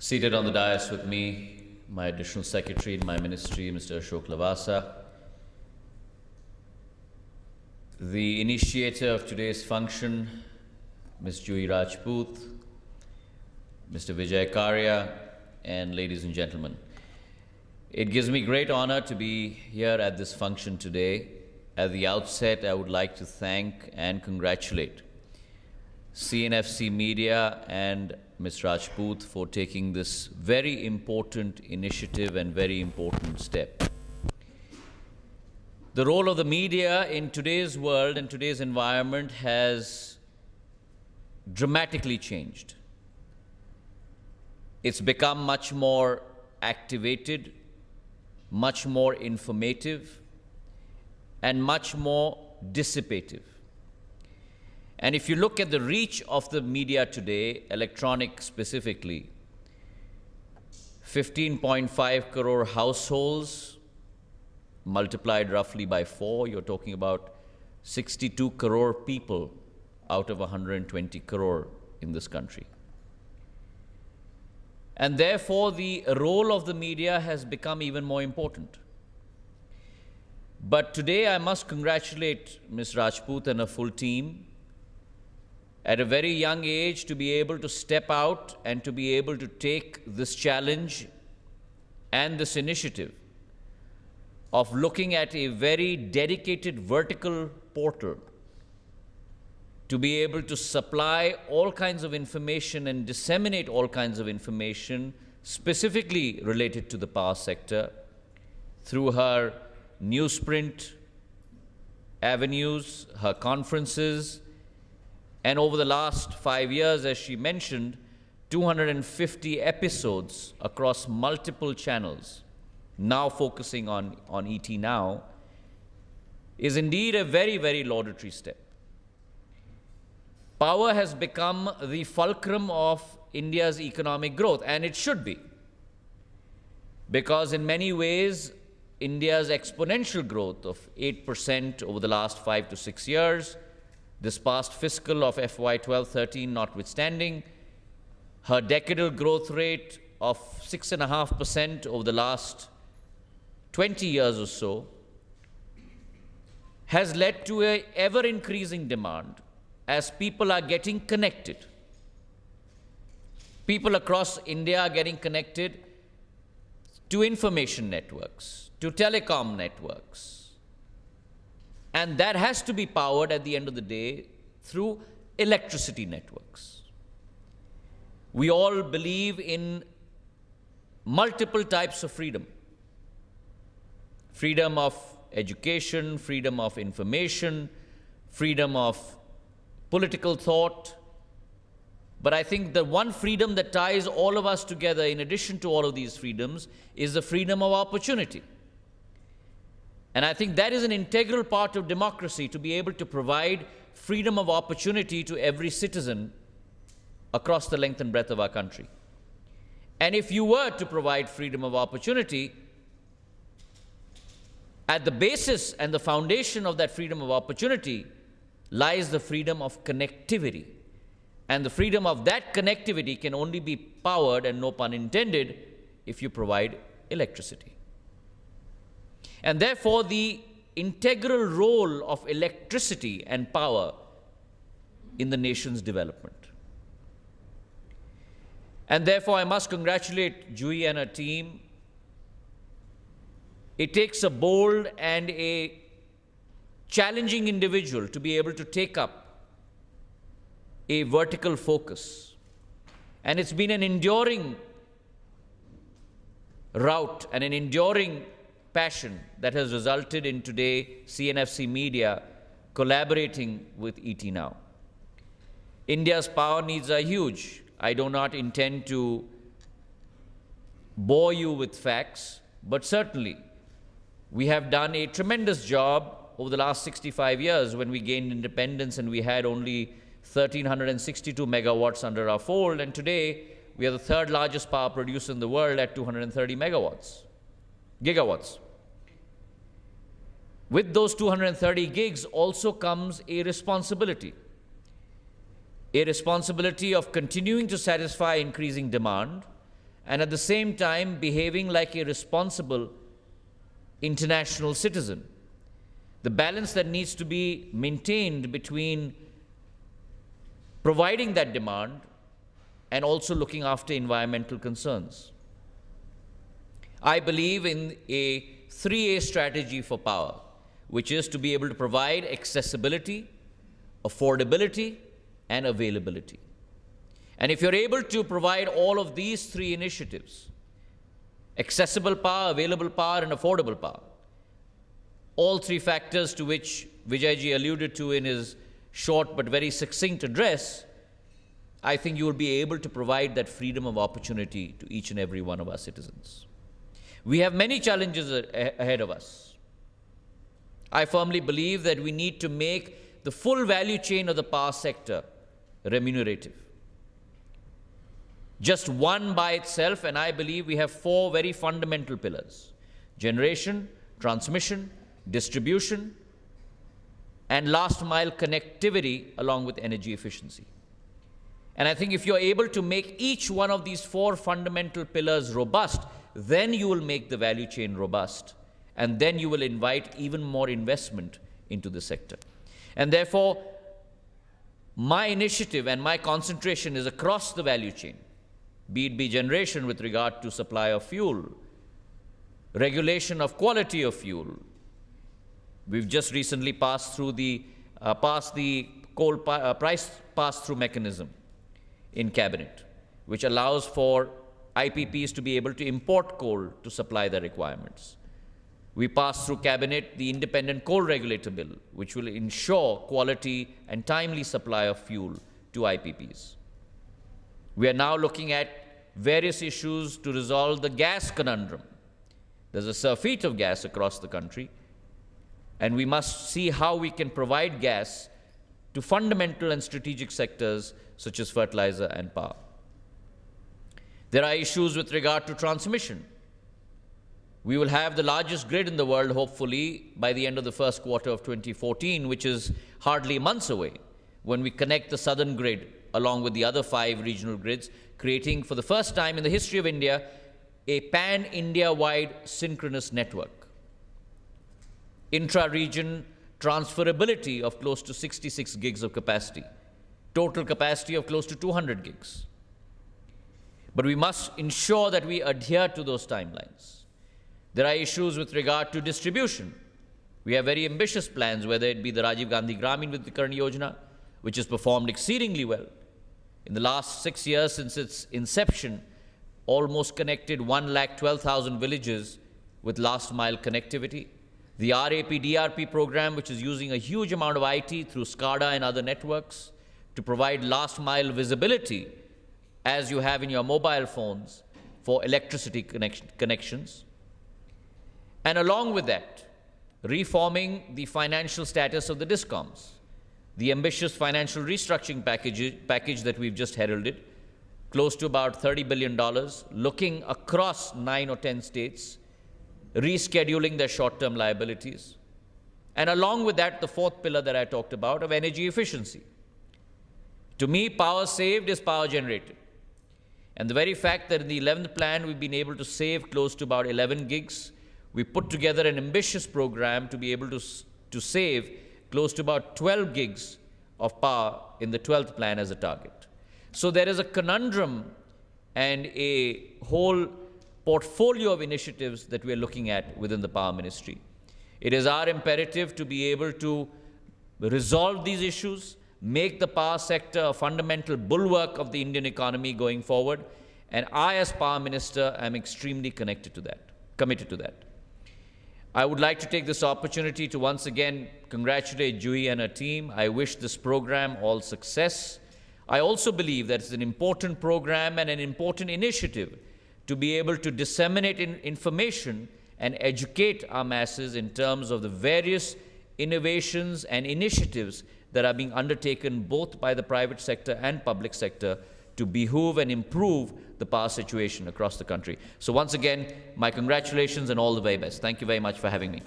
Seated on the dais with me, my additional secretary in my ministry, Mr. Ashok Lavasa. The initiator of today's function, Ms. Juhi Rajput, Mr. Vijay Karya, and ladies and gentlemen. It gives me great honor to be here at this function today. At the outset, I would like to thank and congratulate CNFC Media and Ms. Rajput for taking this very important initiative and very important step. The role of the media in today's world and today's environment has dramatically changed. It's become much more activated, much more informative, and much more dissipative. And if you look at the reach of the media today, electronic specifically, 15.5 crore households multiplied roughly by 4, you're talking about 62 crore people out of 120 crore in this country. And therefore, the role of the media has become even more important. But today, I must congratulate Ms. Rajput and her full team at a very young age to be able to step out and to be able to take this challenge and this initiative of looking at a very dedicated vertical portal to be able to supply all kinds of information and disseminate all kinds of information specifically related to the power sector through her newsprint avenues, her conferences, and over the last 5 years, as she mentioned, 250 episodes across multiple channels, now focusing on ET Now, is indeed a very, very laudatory step. Power has become the fulcrum of India's economic growth, and it should be, because in many ways, India's exponential growth of 8% over the last 5 to 6 years, this past fiscal of FY 12-13 notwithstanding, her decadal growth rate of 6.5% over the last 20 years or so has led to an ever-increasing demand as people are getting connected. People across India are getting connected to information networks, to telecom networks. And that has to be powered at the end of the day through electricity networks. We all believe in multiple types of freedom. Freedom of education, freedom of information, freedom of political thought. But I think the one freedom that ties all of us together, in addition to all of these freedoms, is the freedom of opportunity. And I think that is an integral part of democracy, to be able to provide freedom of opportunity to every citizen across the length and breadth of our country. And if you were to provide freedom of opportunity, at the basis and the foundation of that freedom of opportunity lies the freedom of connectivity. And the freedom of that connectivity can only be powered, and no pun intended, if you provide electricity. And therefore, the integral role of electricity and power in the nation's development. And therefore, I must congratulate Juhi and her team. It takes a bold and a challenging individual to be able to take up a vertical focus. And it's been an enduring route and an enduring passion that has resulted in today CNFC Media collaborating with ET Now. India's power needs are huge. I do not intend to bore you with facts, but certainly we have done a tremendous job over the last 65 years when we gained independence and we had only 1,362 megawatts under our fold, and today we are the third largest power producer in the world at 230 gigawatts. With those 230 gigs also comes a responsibility of continuing to satisfy increasing demand and at the same time behaving like a responsible international citizen. The balance that needs to be maintained between providing that demand and also looking after environmental concerns. I believe in a 3A strategy for power, which is to be able to provide accessibility, affordability, and availability. And if you're able to provide all of these three initiatives, accessible power, available power, and affordable power, all three factors to which Vijayji alluded to in his short but very succinct address, I think you will be able to provide that freedom of opportunity to each and every one of our citizens. We have many challenges ahead of us. I firmly believe that we need to make the full value chain of the power sector remunerative. Just one by itself, and I believe we have four very fundamental pillars: generation, transmission, distribution, and last mile connectivity along with energy efficiency. And I think if you're able to make each one of these four fundamental pillars robust, then you will make the value chain robust, and then you will invite even more investment into the sector. And therefore, my initiative and my concentration is across the value chain, be it generation with regard to supply of fuel, regulation of quality of fuel. We've just recently passed the coal price pass-through mechanism in Cabinet, which allows for IPPs to be able to import coal to supply their requirements. We passed through Cabinet the Independent Coal Regulator Bill, which will ensure quality and timely supply of fuel to IPPs. We are now looking at various issues to resolve the gas conundrum. There's a surfeit of gas across the country, and we must see how we can provide gas to fundamental and strategic sectors such as fertilizer and power. There are issues with regard to transmission. We will have the largest grid in the world, hopefully, by the end of the first quarter of 2014, which is hardly months away, when we connect the southern grid along with the other 5 regional grids, creating, for the first time in the history of India, a pan-India-wide synchronous network. Intra-region transferability of close to 66 gigs of capacity, total capacity of close to 200 gigs. But we must ensure that we adhere to those timelines. There are issues with regard to distribution. We have very ambitious plans, whether it be the Rajiv Gandhi Gramin Vidyutikaran Yojana, which has performed exceedingly well. In the last 6 years since its inception, almost connected 112,000 villages with last mile connectivity. The RAP-DRP program, which is using a huge amount of IT through SCADA and other networks to provide last mile visibility, as you have in your mobile phones, for electricity connections. And along with that, reforming the financial status of the DISCOMs. The ambitious financial restructuring package that we've just heralded, close to about $30 billion, looking across 9 or 10 states, rescheduling their short-term liabilities. And along with that, the fourth pillar that I talked about of energy efficiency. To me, power saved is power generated. And the very fact that in the 11th plan, we've been able to save close to about 11 gigs, we put together an ambitious program to be able to save close to about 12 gigs of power in the 12th plan as a target. So there is a conundrum and a whole portfolio of initiatives that we are looking at within the Power Ministry. It is our imperative to be able to resolve these issues, make the power sector a fundamental bulwark of the Indian economy going forward, and I, as Power Minister, am extremely committed to that. I would like to take this opportunity to once again congratulate Jui and her team. I wish this program all success. I also believe that it's an important program and an important initiative to be able to disseminate information and educate our masses in terms of the various innovations and initiatives that are being undertaken both by the private sector and public sector to behoove and improve the power situation across the country. So once again, my congratulations and all the very best. Thank you very much for having me.